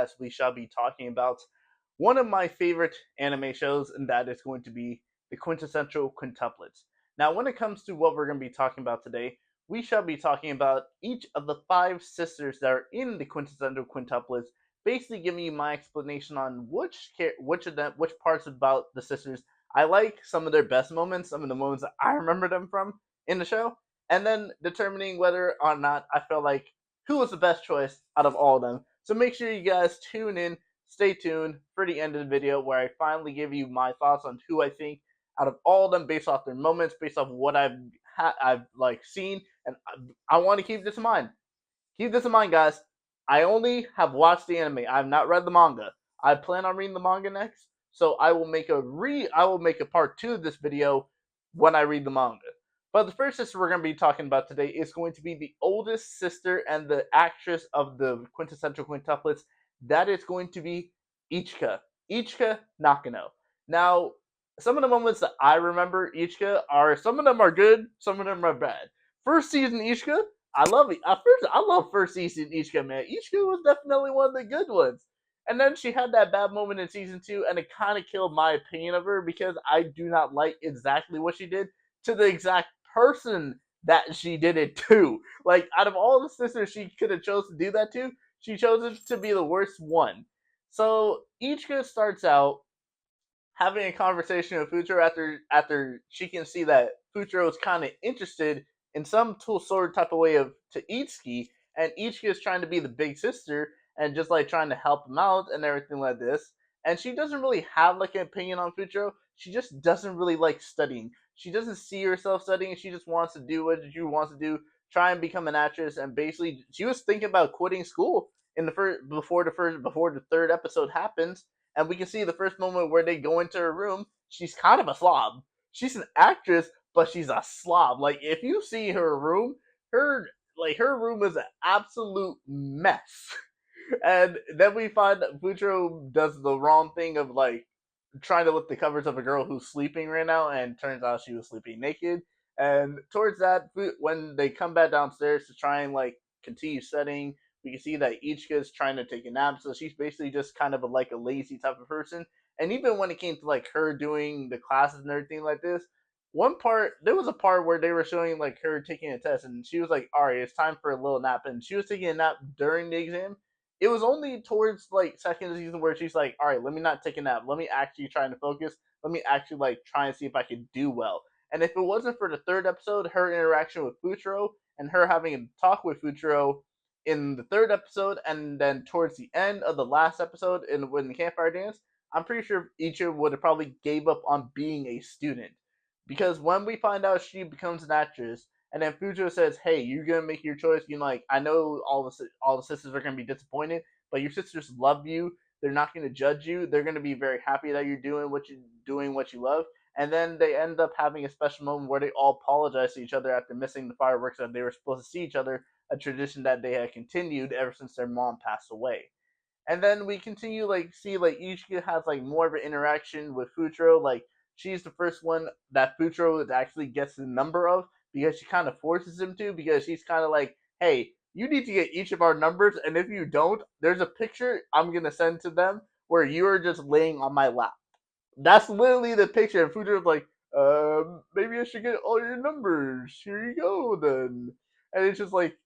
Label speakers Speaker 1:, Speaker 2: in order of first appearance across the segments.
Speaker 1: podcast, we shall be talking about one of my favorite anime shows, and that is going to be the quintessential quintuplets. Now, when it comes to what we're going to be talking about today, we shall be talking about each of the five sisters that are in the quintessential quintuplets, basically giving you my explanation on which parts about the sisters I like, some of their best moments, some of the moments that I remember them from in the show, and then determining whether or not I felt like who was the best choice out of all of them. So make sure you guys tune in, stay tuned for the end of the video where I finally give you my thoughts on who I think out of all of them based off their moments, based off what I've like seen, and I want to keep this in mind. Keep this in mind, guys. I only have watched the anime. I have not read the manga. I plan on reading the manga next, so I will make a part 2 of this video when I read the manga. But the first sister we're going to be talking about today is going to be the oldest sister and the actress of the quintessential quintuplets. That is going to be Ichika Nakano. Now, some of the moments that I remember Ichika are, some of them are good, some of them are bad. First season Ichika, I love it. I love first season Ichika, man. Ichika was definitely one of the good ones. And then she had that bad moment in season 2, and it kind of killed my opinion of her because I do not like exactly what she did to the exact person that she did it to. Like, out of all the sisters she could have chose to do that to, she chose it to be the worst one. So Ichika starts out having a conversation with Fuutaro after she can see that Fuutaro is kind of interested in some sort of type of way of to Itsuki, and Ichika is trying to be the big sister and just like trying to help him out and everything like this. And she doesn't really have like an opinion on Fuutaro. She just doesn't really like studying. She doesn't see herself studying. She just wants to do what she wants to do, try and become an actress. And basically, she was thinking about quitting school in the before the third episode happens, and we can see the first moment where they go into her room. She's kind of a slob. She's an actress, but she's a slob. Like, if you see her room, her room is an absolute mess. And then we find that Fuutaro does the wrong thing of like trying to lift the covers of a girl who's sleeping right now, and turns out she was sleeping naked. And towards that, when they come back downstairs to try and like continue studying, we can see that Ichika is trying to take a nap, so she's basically just kind of like a lazy type of person. And even when it came to like her doing the classes and everything like this, there was a part where they were showing like her taking a test, and she was like, "All right, it's time for a little nap," and she was taking a nap during the exam. It was only towards like second season where she's like, "All right, let me not take a nap. Let me actually try to focus. Let me actually like try and see if I can do well." And if it wasn't for the third episode, her interaction with Fuutaro and her having a talk with Fuutaro in the third episode, and then towards the end of the last episode when the campfire dance, I'm pretty sure Ichiro would have probably gave up on being a student. Because when we find out she becomes an actress, and then Fujo says, "Hey, you're gonna make your choice." You know, like, I know all the sisters are gonna be disappointed, but your sisters love you. They're not gonna judge you. They're gonna be very happy that you're doing what you love. And then they end up having a special moment where they all apologize to each other after missing the fireworks that they were supposed to see each other, a tradition that they had continued ever since their mom passed away. And then we continue like see like Ichika has like more of an interaction with Futaro. Like, she's the first one that Futaro actually gets the number of, because she kind of forces him to, because she's kind of like, "Hey, you need to get each of our numbers, and if you don't, there's a picture I'm gonna send to them where you're just laying on my lap." That's literally the picture. And Futuro's like, maybe I should get all your numbers. Here you go, then. And it's just like,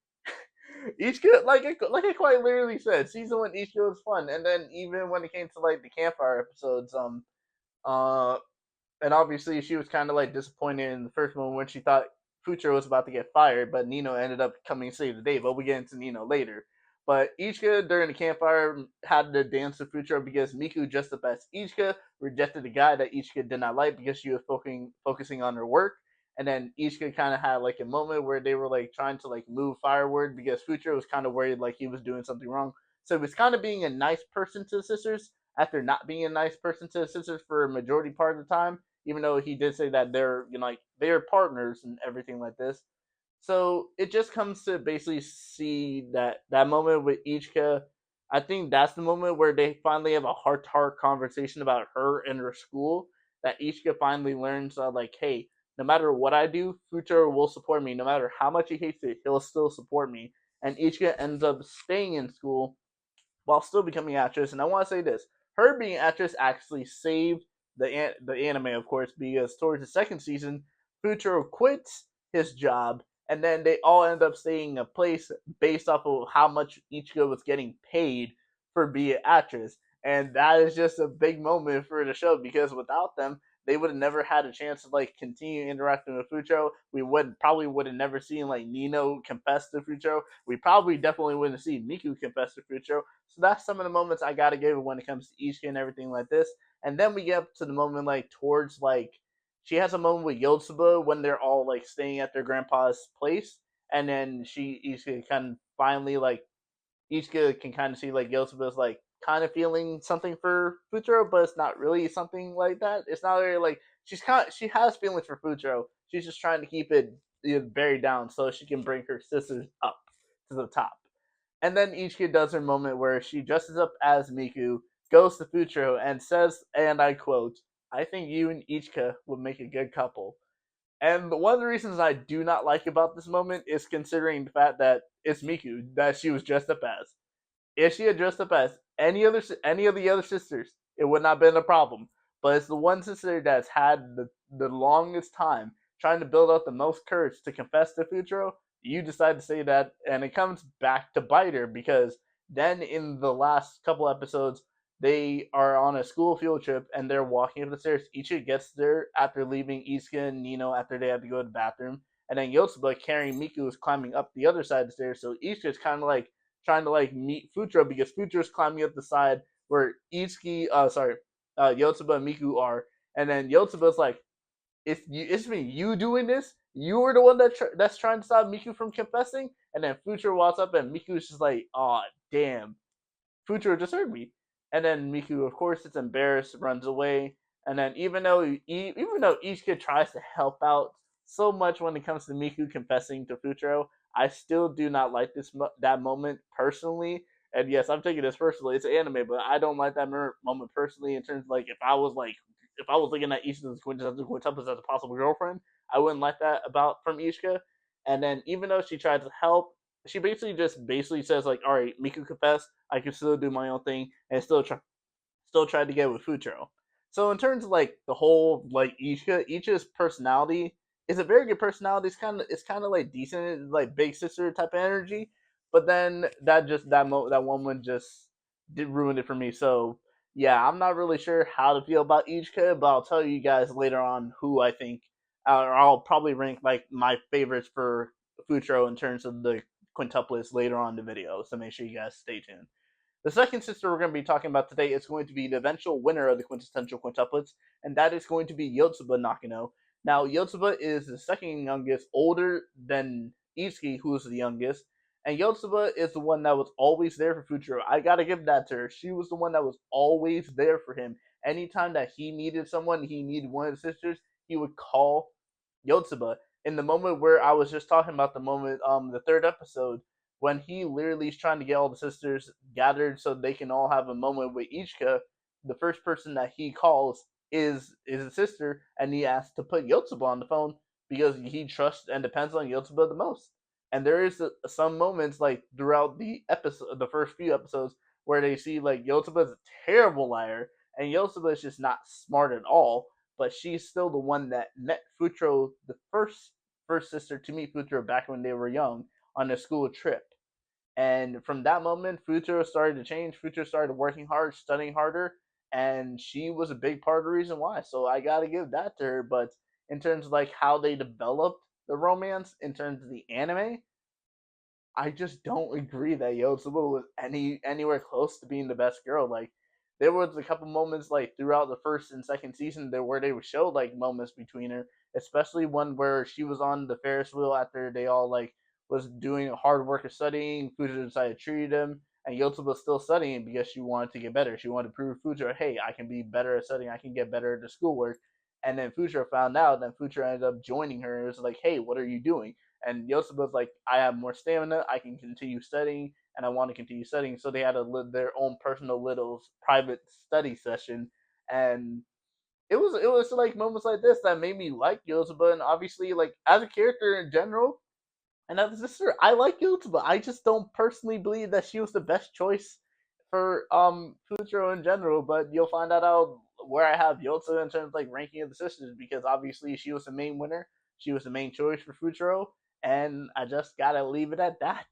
Speaker 1: Ichika, like I quite literally said, season one Ichika was fun. And then even when it came to like the campfire episodes, uh, and obviously she was kind of like disappointed in the first moment when she thought Futuro was about to get fired, but Nino ended up coming to save the day. But we get into Nino later. But Ichika during the campfire had to dance with Futuro because Miku, just up as Ichika, rejected the guy that Ichika did not like because she was focusing on her work. And then Ichika kind of had like a moment where they were like trying to like move forward because Futuro was kind of worried like he was doing something wrong. So he was kind of being a nice person to the sisters after not being a nice person to the sisters for a majority part of the time, even though he did say that they're, you know, like they're partners and everything like this. So it just comes to basically see that moment with Ichika. I think that's the moment where they finally have a heart to heart conversation about her and her school. That Ichika finally learns, like, hey, no matter what I do, Futuro will support me. No matter how much he hates it, he'll still support me. And Ichika ends up staying in school while still becoming an actress. And I want to say this: her being an actress actually saved the anime, of course, because towards the second season, Fuutaro quits his job, and then they all end up staying in a place based off of how much Ichika was getting paid for being an actress. And that is just a big moment for the show because without them, they would have never had a chance to like continue interacting with Fuutaro. We would have never seen like Nino confess to Fuutaro. We probably definitely wouldn't have seen Miku confess to Fuutaro. So that's some of the moments I gotta give when it comes to Ichika and everything like this. And then we get up to the moment like towards like she has a moment with Yotsuba when they're all like staying at their grandpa's place, and then she Ichika kind of finally like Ichika can kind of see like Yotsuba's like kind of feeling something for Futaro, but it's not really something like that. It's not really like she has feelings for Futaro. She's just trying to keep it, buried down so she can bring her sisters up to the top. And then Ichika does her moment where she dresses up as Miku, goes to Futaro, and says, and I quote, "I think you and Ichika would make a good couple." And one of the reasons I do not like about this moment is considering the fact that it's Miku that she was dressed up as. If she had dressed up as any of the other sisters, it would not have been a problem. But it's the one sister that's had the longest time trying to build up the most courage to confess to Futuro. You decide to say that, and it comes back to bite her because then in the last couple episodes, they are on a school field trip and they're walking up the stairs. Ichi gets there after leaving Isuka and Nino after they have to go to the bathroom. And then Yotsuba carrying Miku is climbing up the other side of the stairs. So Isuka is kind of like trying to like meet Futaro because Futuro's climbing up the side where Yotsuba and Miku are, and then Yotsuba's like, it's me, you doing this? You were the one that's trying to stop Miku from confessing, and then Futaro walks up and Miku's just like, oh damn, Futaro just heard me. And then Miku, of course, is embarrassed, runs away. And then even though each kid tries to help out so much when it comes to Miku confessing to Futaro, I still do not like that moment personally. And yes, I'm taking this personally. It's anime, but I don't like that moment personally. In terms of like, if I was looking at Ishika's quintuplets as a possible girlfriend, I wouldn't like that about from Ishika. And then even though she tries to help, she basically says like, all right, Miku confess, I can still do my own thing and still try to get with Futaro. So in terms of like the whole like Ichi's personality is a very good personality. It's kind of like decent, like big sister type of energy. But then that woman just did ruin it for me. So yeah, I'm not really sure how to feel about Ichika, but I'll tell you guys later on who I think, or I'll probably rank like my favorites for Futaro in terms of the quintuplets later on in the video. So make sure you guys stay tuned. The second sister we're going to be talking about today is going to be the eventual winner of the quintessential quintuplets, and that is going to be Yotsuba Nakano. Now, Yotsuba is the second youngest, older than Itsuki, who is the youngest, and Yotsuba is the one that was always there for Futaro. I gotta give that to her. She was the one that was always there for him. Anytime that he needed someone, he needed one of the sisters, he would call Yotsuba. In the moment where I was just talking about the moment, the third episode, when he literally is trying to get all the sisters gathered so they can all have a moment with Ichika, the first person that he calls is his sister, and he asks to put Yotsuba on the phone because he trusts and depends on Yotsuba the most. And there is some moments like throughout the first few episodes, where they see like Yotsuba is a terrible liar, and Yotsuba is just not smart at all. But she's still the one that met Futaro, the first sister to meet Futaro back when they were young on a school trip. And from that moment, Futaro started to change. Futaro started working hard, studying harder, and she was a big part of the reason why. So I gotta give that to her. But in terms of like how they developed the romance, in terms of the anime, I just don't agree that Yotsuba was anywhere close to being the best girl. Like there was a couple moments like throughout the first and second season there where they would show like moments between her, especially one where she was on the Ferris wheel after they all like was doing hard work of studying. Fuji decided to treat him, and Yotsuba was still studying because she wanted to get better. She wanted to prove Fuji, hey, I can be better at studying. I can get better at the schoolwork. And then Fuji found out, and Fuji ended up joining her. It was like, hey, what are you doing? And Yosuba's like, I have more stamina. I can continue studying, and I want to continue studying. So they had to live their own personal little private study session, and it was like moments like this that made me like Yosuba, and obviously like as a character in general, and as a sister, I like Yotsuba. I just don't personally believe that she was the best choice for Futuro in general, but you'll find out where I have Yotsu in terms of like ranking of the sisters because obviously she was the main winner, she was the main choice for Futuro, and I just gotta leave it at that.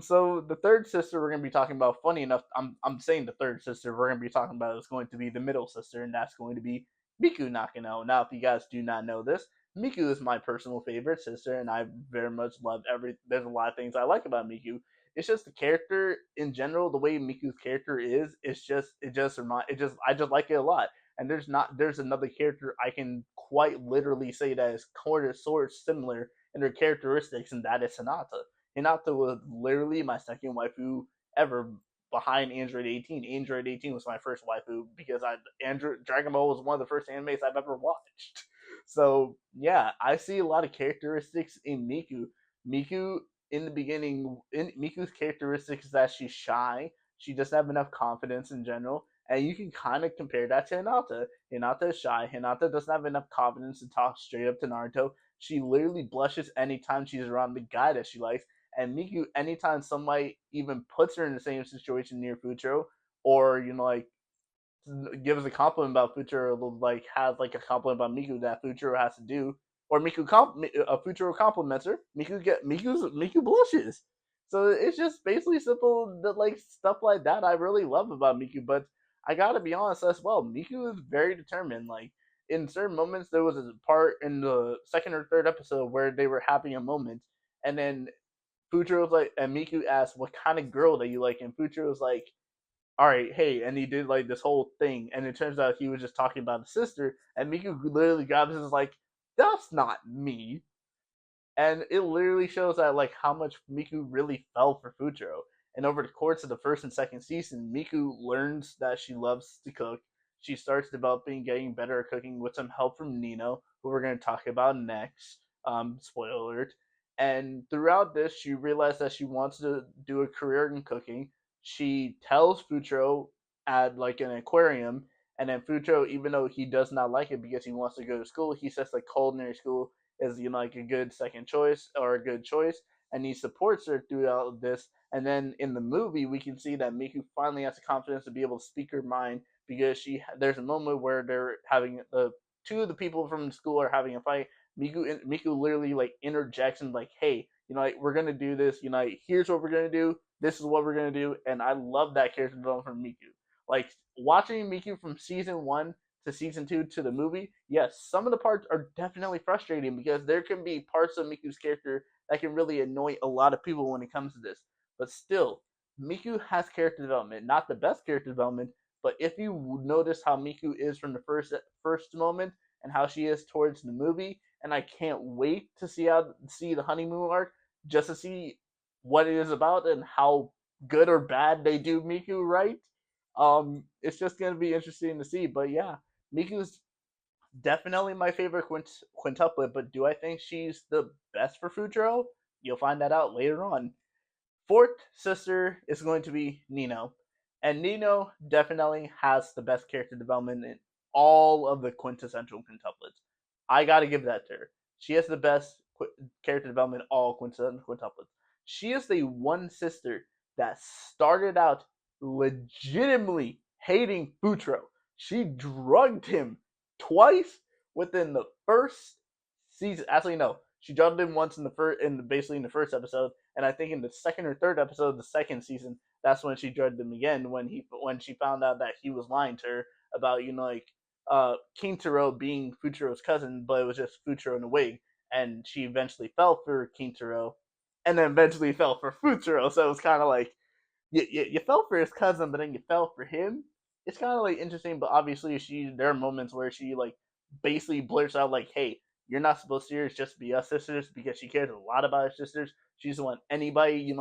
Speaker 1: So the third sister we're gonna be talking about, funny enough, I'm saying the third sister we're gonna be talking about is going to be the middle sister, and that's going to be Miku Nakano. Now, if you guys do not know this, Miku is my personal favorite sister, and I very much love every. There's a lot of things I like about Miku. It's just the character in general, the way Miku's character is. I just like it a lot. And there's another character I can quite literally say that is sort of similar in their characteristics, and that is Hinata. Hinata was literally my second waifu ever behind Android 18. Android 18 was my first waifu because Dragon Ball was one of the first animes I've ever watched. So yeah, I see a lot of characteristics in Miku. Miku in the beginning, in Miku's characteristics is that she's shy. She doesn't have enough confidence in general, and you can kind of compare that to Hinata. Hinata is shy. Hinata doesn't have enough confidence to talk straight up to Naruto. She literally blushes anytime she's around the guy that she likes. And Miku, anytime somebody even puts her in the same situation near Futuro, or like gives a compliment about Futuro, like has like a compliment about Miku that Futuro has to do, or Futuro compliments her, Miku blushes. So it's just basically simple that like stuff like that I really love about Miku. But I gotta be honest as well, Miku is very determined. Like in certain moments, there was a part in the second or third episode where they were having a moment, and then Futuro was like, and Miku asked, "What kind of girl do you like?" And Futuro was like, "All right, hey," and he did like this whole thing, and it turns out he was just talking about his sister, and Miku literally grabs his like, "That's not me," and it literally shows that like how much Miku really fell for Futuro. And over the course of the first and second season, Miku learns that she loves to cook. She starts developing, getting better at cooking with some help from Nino, who we're going to talk about next. Spoiler alert. And throughout this, she realized that she wants to do a career in cooking. She tells Futuro at like an aquarium, and then Futuro, even though he does not like it because he wants to go to school, he says like culinary school is like a good second choice or a good choice, and he supports her throughout this. And then in the movie, we can see that Miku finally has the confidence to be able to speak her mind because there's a moment where they're having two of the people from the school are having a fight. Miku literally like interjects and like, hey, like we're gonna do this. Like, here's what we're gonna do. This is what we're gonna do, and I love that character development from Miku. Like watching Miku from season one to season two to the movie, yes, some of the parts are definitely frustrating because there can be parts of Miku's character that can really annoy a lot of people when it comes to this. But still, Miku has character development. Not the best character development, but if you notice how Miku is from the first moment and how she is towards the movie, and I can't wait to see the honeymoon arc just to see what it is about and how good or bad they do Miku right. It's just gonna be interesting to see. But yeah, Miku's definitely my favorite quintuplet, but do I think she's the best for Futuro? You'll find that out later on. Fourth sister is going to be Nino. And Nino definitely has the best character development in all of the quintessential quintuplets. I gotta give that to her. She has the best character development in all quintessential quintuplets. She is the one sister that started out legitimately hating Futuro. She drugged him twice within the first season. Actually, no, she drugged him once basically in the first episode, and I think in the second or third episode of the second season, that's when she drugged him again when she found out that he was lying to her about like Quintaro being Futuro's cousin, but it was just Futuro in a wig, and she eventually fell for Quintaro, and then eventually fell for Futuro. So it was kind of like you fell for his cousin, but then you fell for him. It's kind of like interesting, but obviously there are moments where she like basically blurts out like, "Hey, you're not supposed to just be us sisters," because she cares a lot about her sisters. She doesn't want anybody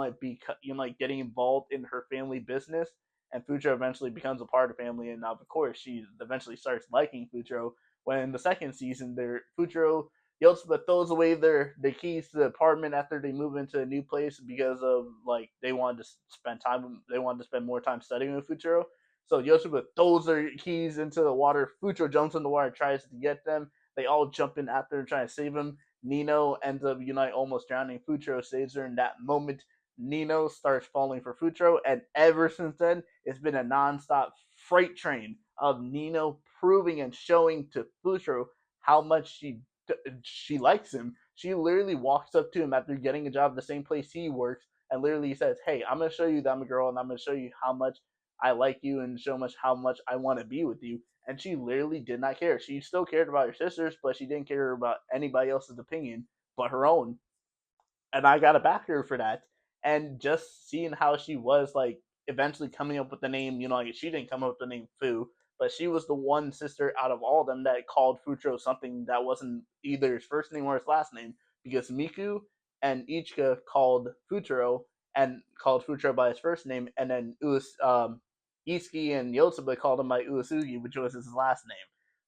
Speaker 1: getting involved in her family business. And Futuro eventually becomes a part of the family, and of course she eventually starts liking Futuro. When in the second season, Futuro Yotsuba throws away the keys to the apartment after they move into a new place because of like they wanted to spend more time studying with Futuro. So Yotsuba throws their keys into the water. Futuro jumps in the water, tries to get them. They all jump in after trying to save him. Nino ends up almost drowning. Futuro saves her in that moment. Nino starts falling for Fuutaro, and ever since then, it's been a nonstop freight train of Nino proving and showing to Fuutaro how much she likes him. She literally walks up to him after getting a job at the same place he works, and literally says, "Hey, I'm gonna show you that I'm a girl, and I'm gonna show you how much I like you, and show much how much I want to be with you." And she literally did not care. She still cared about her sisters, but she didn't care about anybody else's opinion but her own. And I gotta back her for that. And just seeing how she was like eventually coming up with the name, like she didn't come up with the name Fu, but she was the one sister out of all of them that called Fuutaro something that wasn't either his first name or his last name, because Miku and Ichika called Fuutaro and called Fuutaro by his first name, and then Itsuki and Yotsuba called him by Uesugi, which was his last name.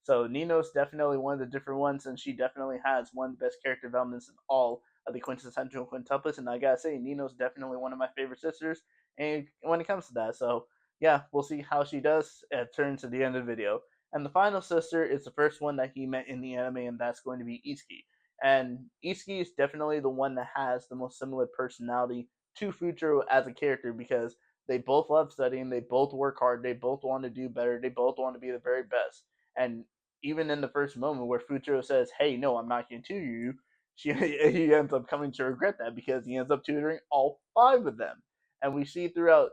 Speaker 1: So Nino's definitely one of the different ones, and she definitely has one of the best character developments in all of the quintessential quintuplets. And I gotta say, Nino's definitely one of my favorite sisters. And when it comes to that, so yeah, we'll see how she does. It turns to the end of the video. And the final sister is the first one that he met in the anime, and that's going to be Itsuki. And Itsuki is definitely the one that has the most similar personality to Fuutaro as a character, because they both love studying, they both work hard, they both want to do better, they both want to be the very best. And even in the first moment where Fuutaro says, "Hey, no, I'm not going to tutor you," he ends up coming to regret that, because he ends up tutoring all five of them. And we see throughout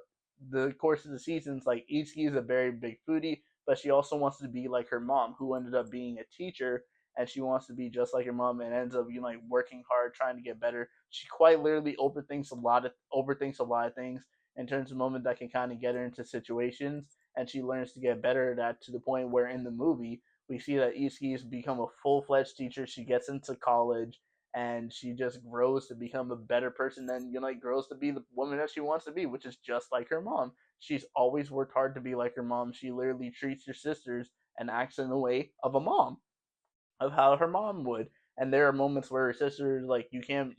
Speaker 1: the course of the seasons, like Itsuki is a very big foodie, but she also wants to be like her mom, who ended up being a teacher, and she wants to be just like her mom, and ends up like working hard, trying to get better. She quite literally overthinks a lot of things in terms of moments that can kind of get her into situations, and she learns to get better at that, to the point where in the movie we see that Itsuki has become a full-fledged teacher. She gets into college, and she just grows to become a better person, and like grows to be the woman that she wants to be, which is just like her mom. She's always worked hard to be like her mom. She literally treats her sisters and acts in the way of a mom, of how her mom would. And there are moments where her sisters, like, you can't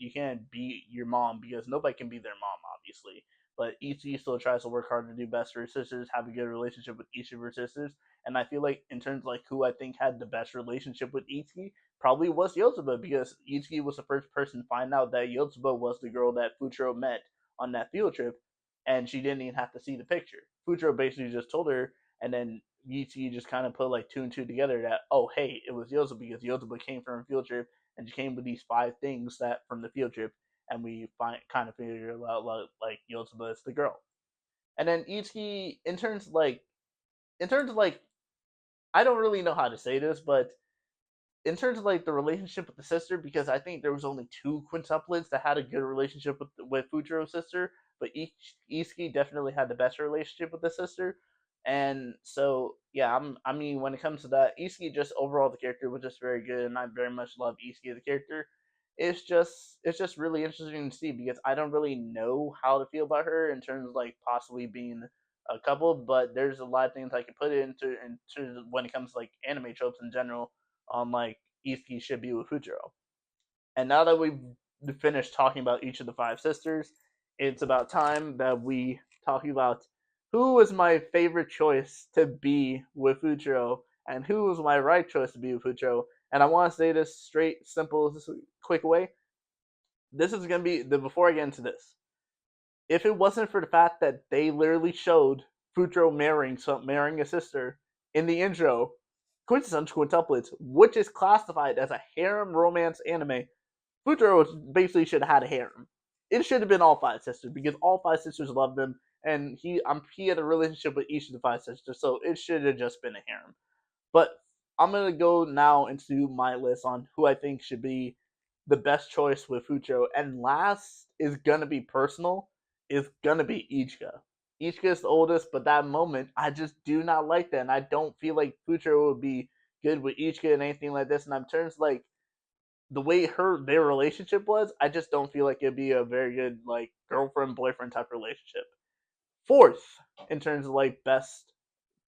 Speaker 1: be your mom, because nobody can be their mom, obviously. But Ichi still tries to work hard to do best for her sisters, have a good relationship with each of her sisters. And I feel like in terms of like who I think had the best relationship with Ichi, probably was Yotsuba, because Ichi was the first person to find out that Yotsuba was the girl that Fuutaro met on that field trip, and she didn't even have to see the picture. Fuutaro basically just told her, and then Ichi just kind of put like two and two together that, oh hey, it was Yoza, because Yoza came from a field trip, and she came with these five things that from the field trip, and we kind of figure out like Yoza is the girl. And then Ichi, in terms of like I don't really know how to say this, but in terms of like the relationship with the sister, because I think there was only two quintuplets that had a good relationship with Futuro's sister, but Iski definitely had the best relationship with the sister. And so yeah, I mean when it comes to that, Iski just overall the character was just very good, and I very much love Iski the character. It's just really interesting to see, because I don't really know how to feel about her in terms of like possibly being a couple, but there's a lot of things I could put into when it comes to like anime tropes in general, on like Itsuki should be with Fuutaro. And now that we've finished talking about each of the five sisters, it's about time that we talk about who was my favorite choice to be with Fuutaro, and who was my right choice to be with Fuutaro. And I want to say this straight, simple, quick way. This is gonna be the before I get into this. If it wasn't for the fact that they literally showed Futaro marrying a sister in the intro, Quintessential Quintuplets, which is classified as a harem romance anime, Futaro basically should have had a harem. It should have been all five sisters, because all five sisters loved him, and he had a relationship with each of the five sisters, so it should have just been a harem. But I'm gonna go now into my list on who I think should be the best choice with Fucho. And last is gonna be personal, is gonna be Ichika. Ichika is the oldest, but that moment I just do not like that, and I don't feel like Fucho would be good with Ichika and anything like this. And in terms of, like the way their relationship was, I just don't feel like it'd be a very good like girlfriend boyfriend type relationship. Fourth, in terms of like best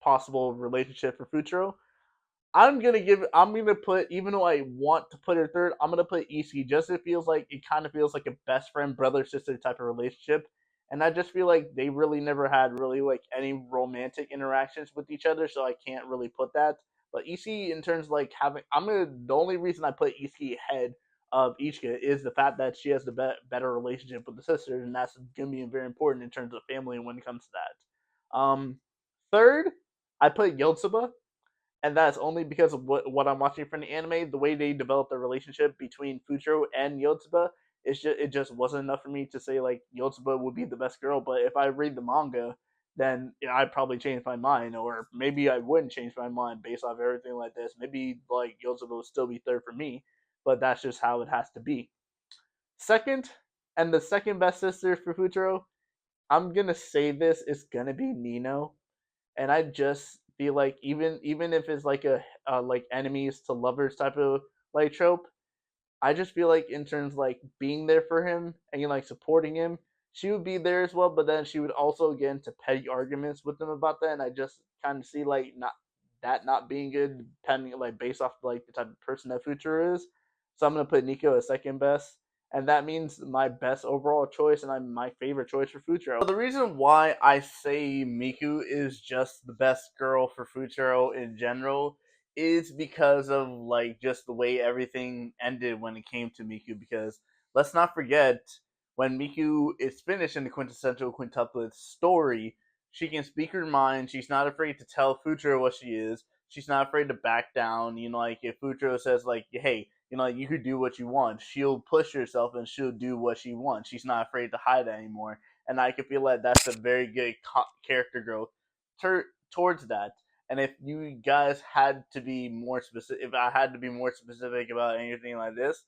Speaker 1: possible relationship for Futuro, I'm gonna put, even though I want to put her third, I'm gonna put Ishi, just it kind of feels like a best friend brother sister type of relationship, and I just feel like they really never had really like any romantic interactions with each other, so I can't really put that. But Ishi, in terms of like having, the only reason I put Ishi ahead of Ichika is the fact that she has the better relationship with the sisters, and that's going to be very important in terms of family when it comes to that. Third, I put Yotsuba, and that's only because of what I'm watching from the anime. The way they developed the relationship between Fuutaro and Yotsuba, it just wasn't enough for me to say like Yotsuba would be the best girl. But if I read the manga, then I'd probably change my mind, or maybe I wouldn't change my mind based off everything like this. Maybe like Yotsuba would still be third for me, but that's just how it has to be. Second, and the second best sister for Fuutaro, I'm gonna say this is gonna be Nino, and I just feel like even if it's like a like enemies to lovers type of like trope, I just feel like in terms of, like being there for him and like supporting him, she would be there as well. But then she would also get into petty arguments with him about that, and I just kind of see like not being good, depending like based off like the type of person that Future is. So I'm gonna put Nico as second best, and that means my best overall choice and I'm my favorite choice for Futuro. So the reason why I say Miku is just the best girl for Futuro in general is because of like just the way everything ended when it came to Miku. Because let's not forget, when Miku is finished in the quintessential quintuplet story, she can speak her mind. She's not afraid to tell Futuro what she is. She's not afraid to back down. Like if Futuro says like, "Hey, like you could do what you want," she'll push herself and she'll do what she wants. She's not afraid to hide anymore. And I can feel like that's a very good character growth towards that. And if you guys had to be more specific, if I had to be more specific about anything like this,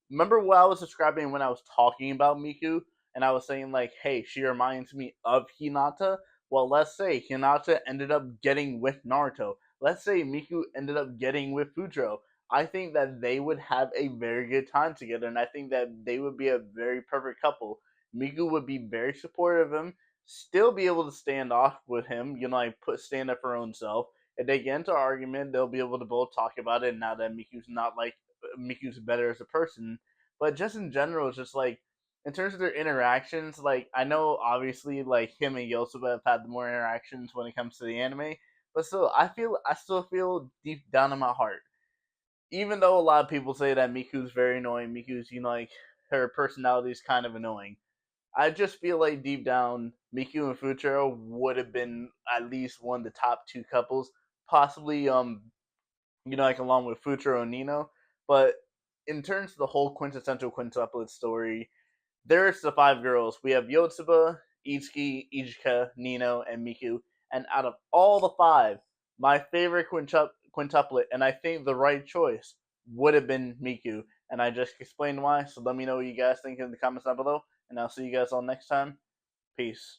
Speaker 1: remember what I was describing when I was talking about Miku, and I was saying like, hey, she reminds me of Hinata. Well, let's say Hinata ended up getting with Naruto. Let's say Miku ended up getting with Futaro. I think that they would have a very good time together, and I think that they would be a very perfect couple. Miku would be very supportive of him, still be able to stand off with him, like stand up for her own self. If they get into an argument, they'll be able to both talk about it. Now that Miku's not like Miku's better as a person, but just in general, it's just like in terms of their interactions. Like I know obviously like him and Yosuba have had more interactions when it comes to the anime, but still, I still feel deep down in my heart, even though a lot of people say that Miku's very annoying, Miku's like her personality is kind of annoying. I just feel like deep down, Miku and Futaro would have been at least one of the top two couples, possibly like along with Futuro and Nino. But in terms of the whole quintessential quintuplet story, there's the five girls. We have Yotsuba, Itsuki, Ichika, Nino, and Miku. And out of all the five, my favorite quintuplet, and I think the right choice, would have been Miku. And I just explained why. So let me know what you guys think in the comments down below. And I'll see you guys all next time. Peace.